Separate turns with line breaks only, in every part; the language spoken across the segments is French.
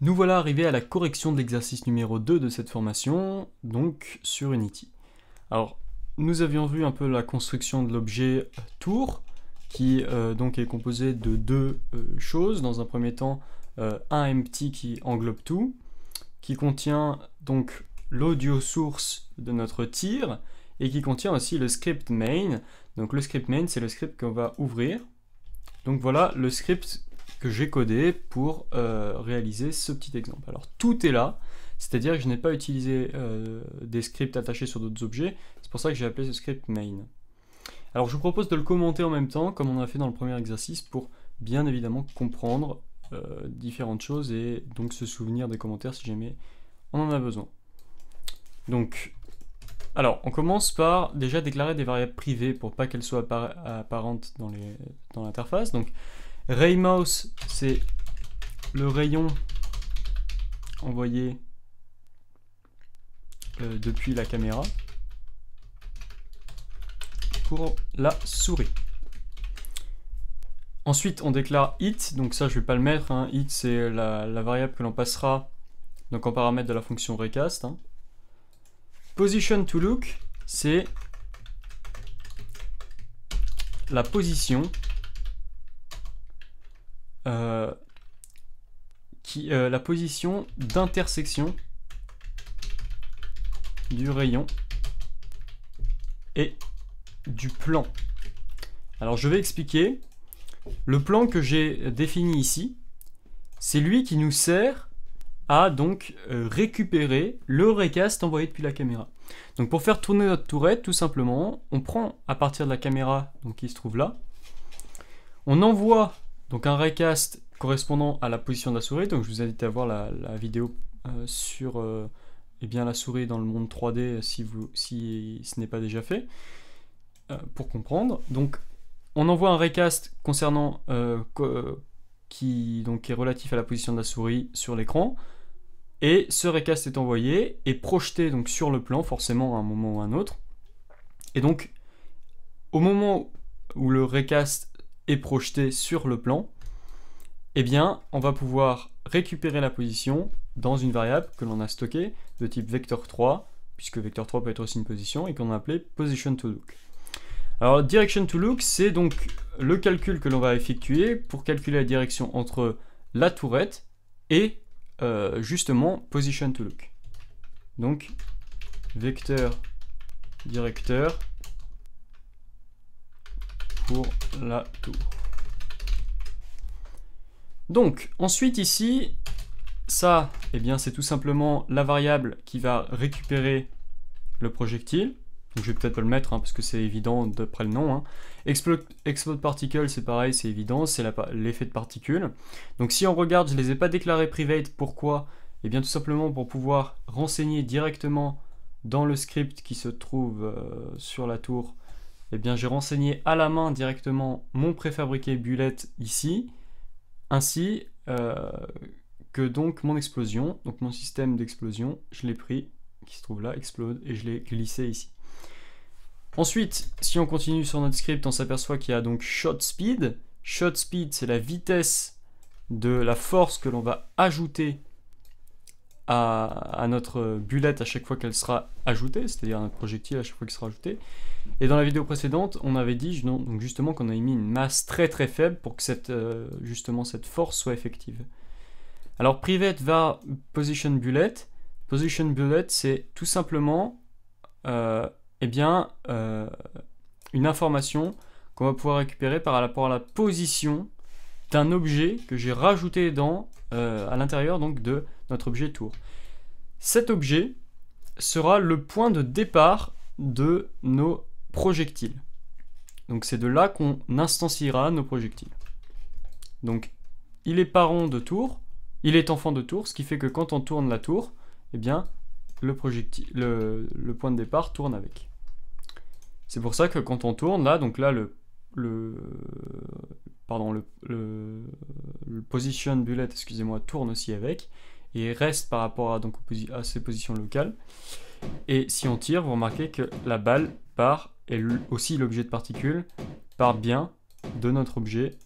Nous voilà arrivés à la correction de l'exercice numéro 2 de cette formation, donc sur Unity. Alors, nous avions vu un peu la construction de l'objet tour, qui donc est composé de deux choses. Dans un premier temps, un empty qui englobe tout, qui contient donc l'audio source de notre tir, et qui contient aussi le script main. Donc le script main, c'est le script qu'on va ouvrir. Donc voilà le script que j'ai codé pour réaliser ce petit exemple. Alors tout est là, c'est-à-dire que je n'ai pas utilisé des scripts attachés sur d'autres objets, c'est pour ça que j'ai appelé ce script main. Alors je vous propose de le commenter en même temps, comme on a fait dans le premier exercice, pour bien évidemment comprendre différentes choses et donc se souvenir des commentaires si jamais on en a besoin. Donc, alors on commence par déjà déclarer des variables privées pour pas qu'elles soient apparentes dans l'interface. Donc ray mouse, c'est le rayon envoyé depuis la caméra pour la souris. Ensuite, on déclare it, donc ça je vais pas le mettre, hein. It c'est la variable que l'on passera donc en paramètre de la fonction recast. Hein. Position to look, c'est la position la position d'intersection du rayon et du plan. Alors je vais expliquer. Le plan que j'ai défini ici, c'est lui qui nous sert à donc récupérer le recast envoyé depuis la caméra. Donc pour faire tourner notre tourette, tout simplement, on prend à partir de la caméra donc qui se trouve là, on envoie donc un recast correspondant à la position de la souris. Donc je vous invite à voir la vidéo sur la souris dans le monde 3D si ce n'est pas déjà fait, pour comprendre. Donc on envoie un recast concernant qui est relatif à la position de la souris sur l'écran, et ce recast est envoyé et projeté donc sur le plan forcément à un moment ou à un autre. Et donc au moment où le recast est projeté sur le plan, eh bien on va pouvoir récupérer la position dans une variable que l'on a stockée de type vector3, puisque vector3 peut être aussi une position, et qu'on a appelé position to look. Alors direction to look, c'est donc le calcul que l'on va effectuer pour calculer la direction entre la tourette et justement position to look. Donc vecteur directeur pour la tour. Donc ensuite ici, ça, eh bien c'est tout simplement la variable qui va récupérer le projectile. Donc, je vais peut-être pas le mettre, hein, parce que c'est évident d'après le nom. Hein. Explode particle, c'est pareil, c'est évident, c'est l'effet de particules. Donc si on regarde, je ne les ai pas déclarés private. Pourquoi? Eh bien tout simplement pour pouvoir renseigner directement dans le script qui se trouve sur la tour. Eh bien j'ai renseigné à la main directement mon préfabriqué bullet ici, ainsi que donc mon explosion, donc mon système d'explosion, je l'ai pris, qui se trouve là, explode, et je l'ai glissé ici. Ensuite, si on continue sur notre script, on s'aperçoit qu'il y a donc shot speed. Shot speed, c'est la vitesse de la force que l'on va ajouter à notre bullet à chaque fois qu'elle sera ajoutée, c'est-à-dire notre projectile à chaque fois qu'il sera ajouté. Et dans la vidéo précédente, on avait dit donc justement qu'on avait mis une masse très très faible pour que justement cette force soit effective. Alors private var position bullet. Position bullet, c'est tout simplement une information qu'on va pouvoir récupérer par rapport à la position d'un objet que j'ai rajouté à l'intérieur donc de notre objet tour. Cet objet sera le point de départ de nos projectiles. Donc c'est de là qu'on instanciera nos projectiles. Donc il est parent de tour, il est enfant de tour, ce qui fait que quand on tourne la tour, eh bien le point de départ tourne avec. C'est pour ça que quand on tourne là, donc là le position bullet, excusez-moi, tourne aussi avec et reste par rapport à ses positions locales. Et si on tire, vous remarquez que la balle part, et aussi l'objet de particule part bien de notre objet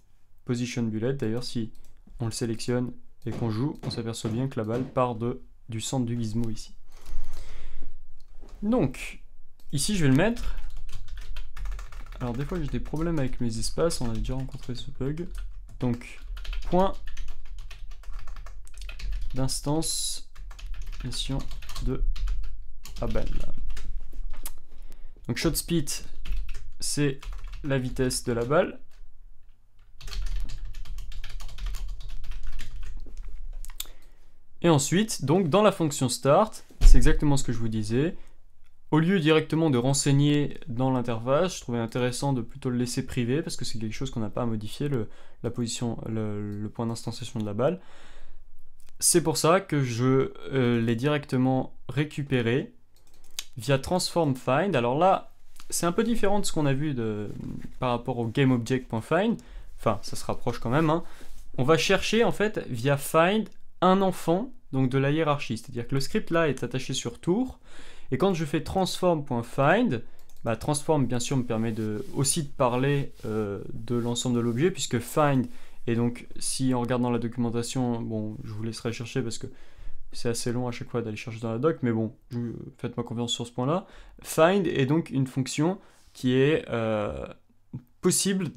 position bullet. D'ailleurs, si on le sélectionne et qu'on joue, on s'aperçoit bien que la balle part du centre du gizmo ici. Donc, ici je vais le mettre. Alors des fois j'ai des problèmes avec mes espaces, on a déjà rencontré ce bug. Donc, point d'instance de la balle. Donc shot speed, c'est la vitesse de la balle. Et ensuite, donc dans la fonction start, c'est exactement ce que je vous disais. Au lieu directement de renseigner dans l'interface, je trouvais intéressant de plutôt le laisser privé parce que c'est quelque chose qu'on n'a pas à modifier, la position, le point d'instanciation de la balle. C'est pour ça que je l'ai directement récupéré via transform find. Alors là, c'est un peu différent de ce qu'on a vu par rapport au GameObject.find. Enfin, ça se rapproche quand même. Hein. On va chercher en fait via find un enfant donc de la hiérarchie. C'est-à-dire que le script là est attaché sur tour. Et quand je fais transform.find, bah, transform bien sûr me permet aussi de parler de l'ensemble de l'objet puisque find. Et donc, si on regarde dans la documentation, bon, je vous laisserai chercher parce que c'est assez long à chaque fois d'aller chercher dans la doc, mais bon, faites-moi confiance sur ce point-là. Find est donc une fonction qui est possible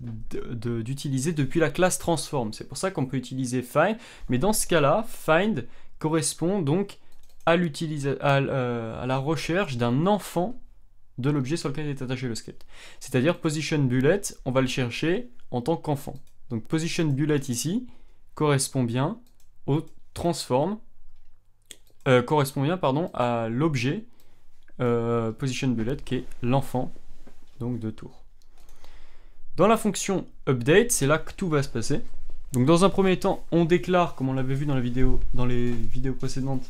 d'utiliser depuis la classe transform. C'est pour ça qu'on peut utiliser find, mais dans ce cas-là, find correspond donc à la recherche d'un enfant de l'objet sur lequel est attaché le script. C'est-à-dire position bullet, on va le chercher en tant qu'enfant. Donc position bullet ici correspond bien au transform, correspond bien pardon, à l'objet position bullet qui est l'enfant donc de tour. Dans la fonction update, c'est là que tout va se passer. Donc dans un premier temps, on déclare, comme on l'avait vu dans les vidéos précédentes,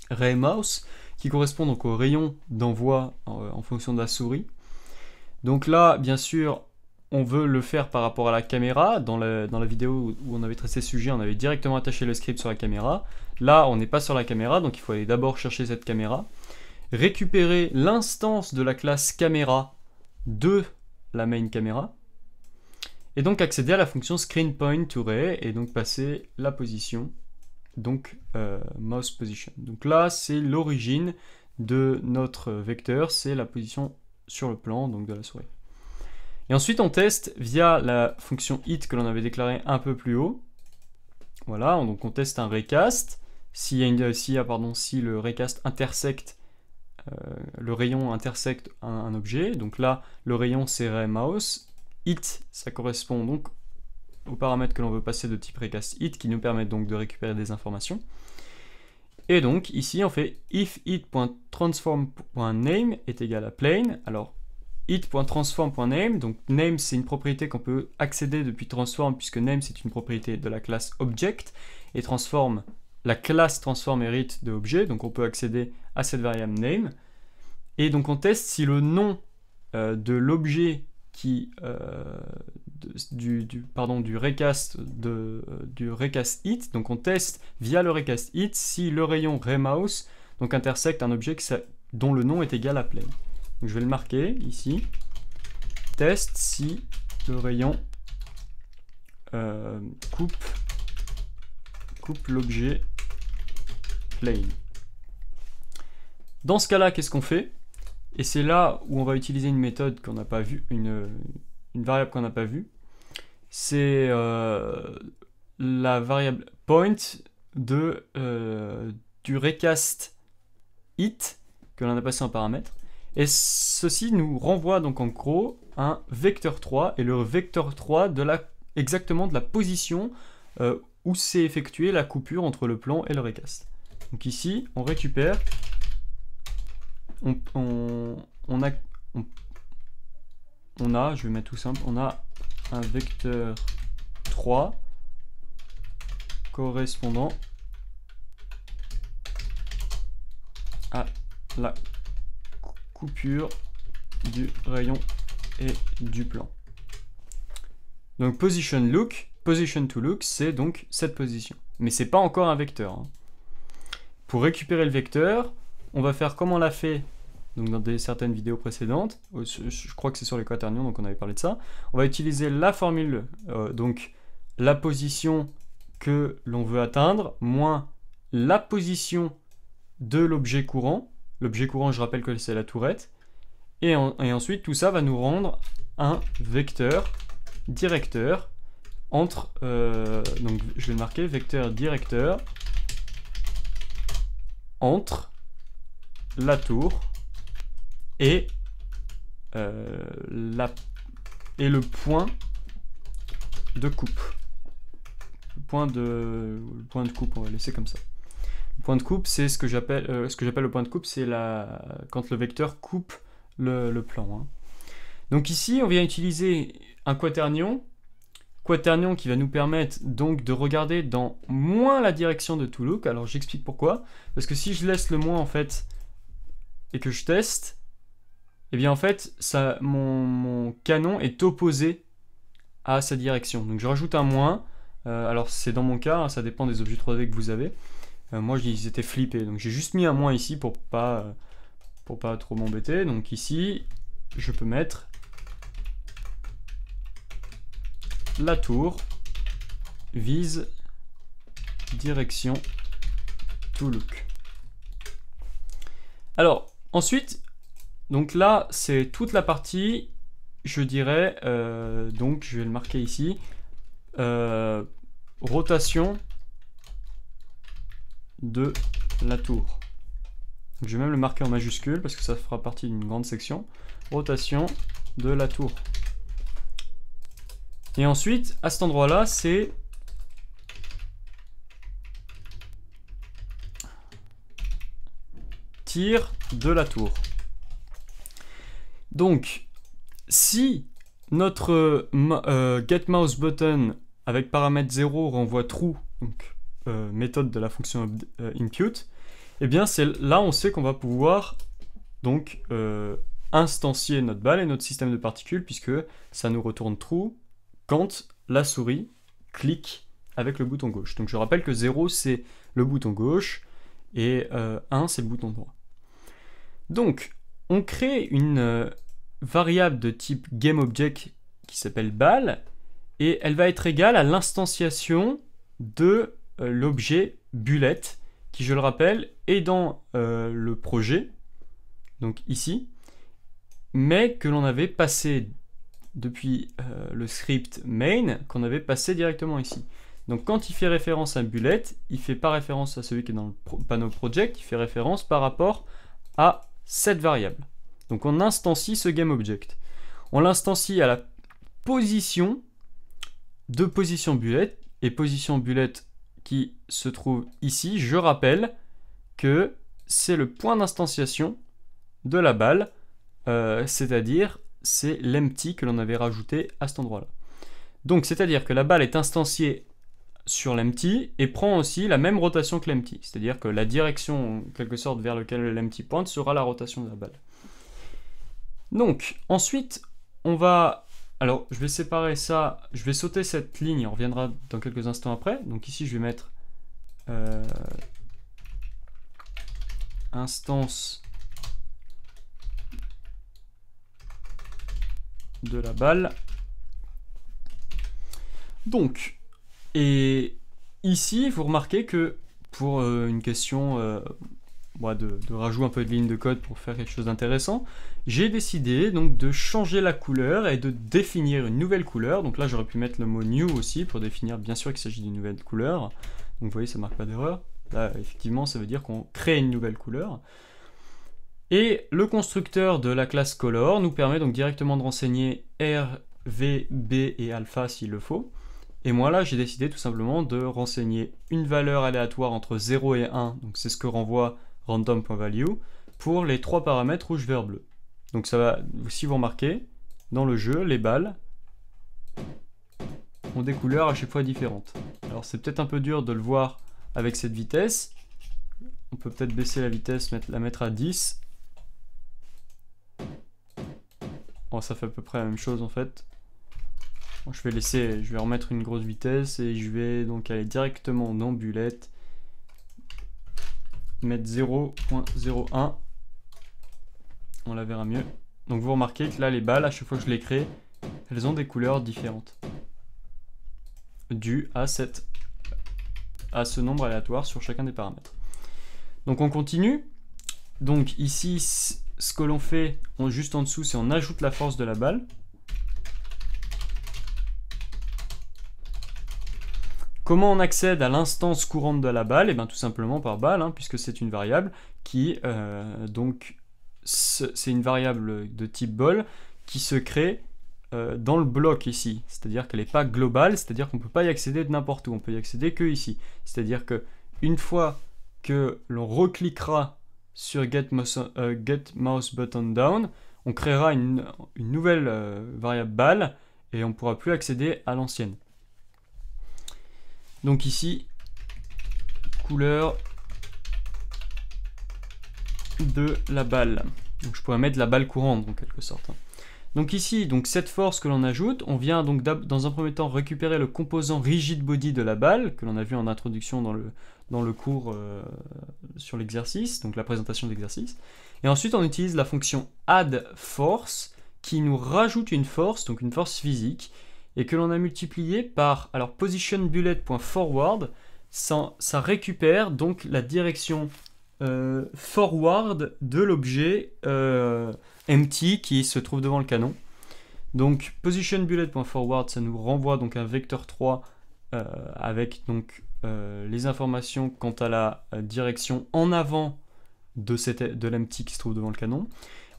RayMouse, qui correspond donc au rayon d'envoi en fonction de la souris. Donc là, bien sûr, on veut le faire par rapport à la caméra. Dans la vidéo où on avait traité ce sujet, on avait directement attaché le script sur la caméra. Là, on n'est pas sur la caméra, donc il faut aller d'abord chercher cette caméra. Récupérer l'instance de la classe caméra de la main caméra. Et donc accéder à la fonction screenPointToRay et donc passer la position, donc mouse position. Donc là, c'est l'origine de notre vecteur, c'est la position sur le plan donc de la souris. Et ensuite, on teste via la fonction hit que l'on avait déclarée un peu plus haut. Voilà, donc on teste un recast. Si le recast intersecte, le rayon intersecte un objet, donc là, le rayon c'est RayMouse. Hit, ça correspond donc aux paramètres que l'on veut passer de type recast hit, qui nous permettent donc de récupérer des informations. Et donc, ici, on fait if hit.transform.name est égal à plane. Alors, hit.transform.name, donc name c'est une propriété qu'on peut accéder depuis transform puisque name c'est une propriété de la classe object et transform, la classe transform hérite de objet, donc on peut accéder à cette variable name et donc on teste si le nom de l'objet du recast hit, donc on teste via le recast hit si le rayon RayMouse donc intersecte un objet dont le nom est égal à plane. Donc je vais le marquer ici. Test si le rayon coupe l'objet plane. Dans ce cas-là, qu'est-ce qu'on fait? Et c'est là où on va utiliser une méthode qu'on n'a pas vue, une variable qu'on n'a pas vue. C'est la variable point du recast hit que l'on a passé en paramètre. Et ceci nous renvoie donc en gros un vecteur 3, et le vecteur 3 exactement de la position où s'est effectuée la coupure entre le plan et le recast. Donc ici, on récupère, on a, je vais mettre tout simple, on a un vecteur 3 correspondant à la coupure du rayon et du plan. Donc position to look, c'est donc cette position. Mais c'est pas encore un vecteur. Hein. Pour récupérer le vecteur, on va faire comme on l'a fait donc dans certaines vidéos précédentes. Je crois que c'est sur les quaternions, donc on avait parlé de ça. On va utiliser la formule, donc la position que l'on veut atteindre, moins la position de l'objet courant. L'objet courant, je rappelle que c'est la tourette. Et ensuite, tout ça va nous rendre un vecteur directeur entre... donc, je vais le marquer, vecteur directeur entre la tour et, le point de coupe. Le point de coupe, on va laisser comme ça. Le point de coupe, c'est ce que j'appelle le point de coupe, c'est quand le vecteur coupe le plan. Hein. Donc ici, on vient utiliser un quaternion qui va nous permettre donc de regarder dans moins la direction de toLook. Alors j'explique pourquoi. Parce que si je laisse le moins en fait et que je teste, et bien en fait mon canon est opposé à sa direction. Donc je rajoute un moins. Alors c'est dans mon cas, hein, ça dépend des objets 3D que vous avez. Moi ils étaient flippés, donc j'ai juste mis un moins ici pour pas trop m'embêter. Donc ici, je peux mettre la tour vise direction toLook. Alors ensuite, donc là c'est toute la partie, je dirais, donc je vais le marquer ici, rotation de la tour. Je vais même le marquer en majuscule parce que ça fera partie d'une grande section. Rotation de la tour. Et ensuite, à cet endroit-là, c'est tir de la tour. Donc, si notre getMouseButton avec paramètre 0 renvoie true, donc méthode de la fonction impute, et bien c'est là on sait qu'on va pouvoir donc instancier notre balle et notre système de particules puisque ça nous retourne true quand la souris clique avec le bouton gauche. Donc je rappelle que 0 c'est le bouton gauche et 1 c'est le bouton droit. Donc on crée une variable de type GameObject qui s'appelle balle et elle va être égale à l'instanciation de l'objet bullet qui, je le rappelle, est dans le projet, donc ici, mais que l'on avait passé depuis le script main, qu'on avait passé directement ici. Donc quand il fait référence à un bullet, il ne fait pas référence à celui qui est dans le panneau project, il fait référence par rapport à cette variable. Donc on instancie ce GameObject. On l'instancie à la position de position bullet, et position bullet qui se trouve ici, je rappelle que c'est le point d'instanciation de la balle, c'est-à-dire c'est l'empty que l'on avait rajouté à cet endroit-là. Donc c'est-à-dire que la balle est instanciée sur l'empty et prend aussi la même rotation que l'empty, c'est-à-dire que la direction en quelque sorte vers laquelle l'empty pointe sera la rotation de la balle. Donc ensuite on va... Alors, je vais séparer ça, je vais sauter cette ligne, on reviendra dans quelques instants après. Donc ici, je vais mettre instance de la balle. Donc, et ici, vous remarquez que pour une question de rajout un peu de ligne de code pour faire quelque chose d'intéressant, j'ai décidé donc de changer la couleur et de définir une nouvelle couleur. Donc là j'aurais pu mettre le mot new aussi pour définir bien sûr qu'il s'agit d'une nouvelle couleur. Donc vous voyez, ça marque pas d'erreur. Là effectivement ça veut dire qu'on crée une nouvelle couleur. Et le constructeur de la classe color nous permet donc directement de renseigner R, V, B et alpha s'il le faut. Et moi là j'ai décidé tout simplement de renseigner une valeur aléatoire entre 0 et 1, donc c'est ce que renvoie random.value, pour les trois paramètres rouge, vert, bleu. Donc ça va, si vous remarquez, dans le jeu, les balles ont des couleurs à chaque fois différentes. Alors c'est peut-être un peu dur de le voir avec cette vitesse. On peut peut-être baisser la vitesse, la mettre à 10. Bon, ça fait à peu près la même chose en fait. Bon, je vais remettre une grosse vitesse et je vais donc aller directement dans bullet, mettre 0.01. On la verra mieux. Donc vous remarquez que là les balles, à chaque fois que je les crée, elles ont des couleurs différentes. Dû à cette à ce nombre aléatoire sur chacun des paramètres. Donc on continue. Donc ici, ce que l'on fait, juste en dessous, c'est on ajoute la force de la balle. Comment on accède à l'instance courante de la balle? Et bien tout simplement par balle, hein, puisque c'est une variable qui, donc, c'est une variable de type ball qui se crée dans le bloc ici. C'est-à-dire qu'elle n'est pas globale, c'est-à-dire qu'on ne peut pas y accéder de n'importe où, on peut y accéder que ici. C'est-à-dire que une fois que l'on recliquera sur Get Mouse Button Down, on créera une nouvelle variable balle et on ne pourra plus accéder à l'ancienne. Donc ici, couleur de la balle. Donc je pourrais mettre la balle courante en quelque sorte. Donc ici, donc cette force que l'on ajoute, on vient donc dans un premier temps récupérer le composant rigid body de la balle, que l'on a vu en introduction dans le cours sur l'exercice, donc la présentation de l'exercice. Et ensuite on utilise la fonction add force qui nous rajoute une force, donc une force physique, et que l'on a multiplié par, alors positionBullet.forward, ça récupère donc la direction forward de l'objet empty qui se trouve devant le canon. Donc positionBullet.forward, ça nous renvoie donc un vecteur 3 avec donc les informations quant à la direction en avant de l'empty qui se trouve devant le canon.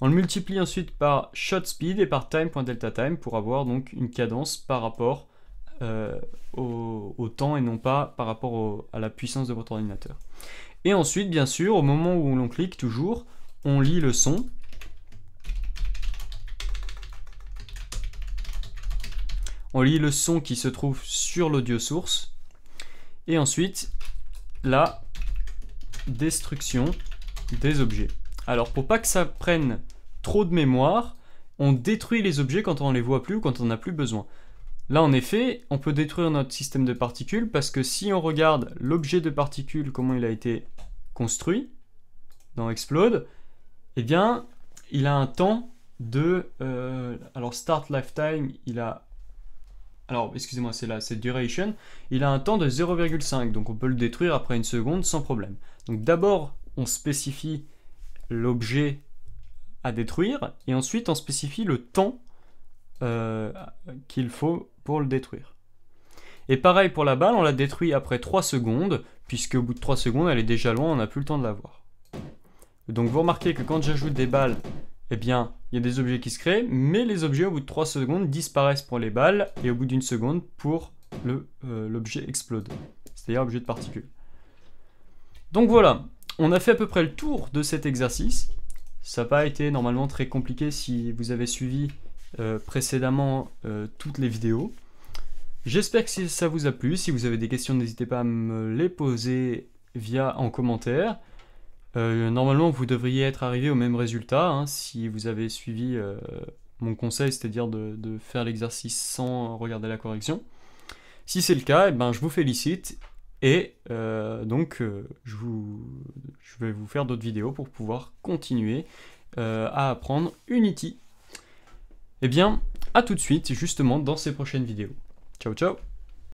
On le multiplie ensuite par shot speed et par time.deltaTime pour avoir donc une cadence par rapport au temps et non pas par rapport à la puissance de votre ordinateur. Et ensuite, bien sûr, au moment où l'on clique toujours, on lit le son. On lit le son qui se trouve sur l'audio source. Et ensuite, la destruction des objets. Alors, pour pas que ça prenne trop de mémoire, on détruit les objets quand on ne les voit plus ou quand on n'a plus besoin. Là, en effet, on peut détruire notre système de particules parce que si on regarde l'objet de particules, comment il a été construit dans Explode, eh bien, il a un temps de... alors, start lifetime, il a... Alors, excusez-moi, c'est duration. Il a un temps de 0,5, donc on peut le détruire après une seconde sans problème. Donc d'abord, on spécifie l'objet à détruire, et ensuite on spécifie le temps qu'il faut pour le détruire. Et pareil pour la balle, on la détruit après 3 secondes, puisque au bout de 3 secondes, elle est déjà loin, on n'a plus le temps de la voir. Donc vous remarquez que quand j'ajoute des balles, eh bien, il y a des objets qui se créent, mais les objets au bout de 3 secondes disparaissent pour les balles, et au bout d'une seconde pour l'objet explode, c'est-à-dire l'objet de particules. Donc voilà, on a fait à peu près le tour de cet exercice. Ça n'a pas été normalement très compliqué si vous avez suivi précédemment toutes les vidéos. J'espère que ça vous a plu. Si vous avez des questions, n'hésitez pas à me les poser en commentaire. Normalement, vous devriez être arrivé au même résultat hein, si vous avez suivi mon conseil, c'est-à-dire de faire l'exercice sans regarder la correction. Si c'est le cas, eh ben, je vous félicite et donc je vais vous faire d'autres vidéos pour pouvoir continuer à apprendre Unity. Eh bien, à tout de suite, justement, dans ces prochaines vidéos. Ciao, ciao!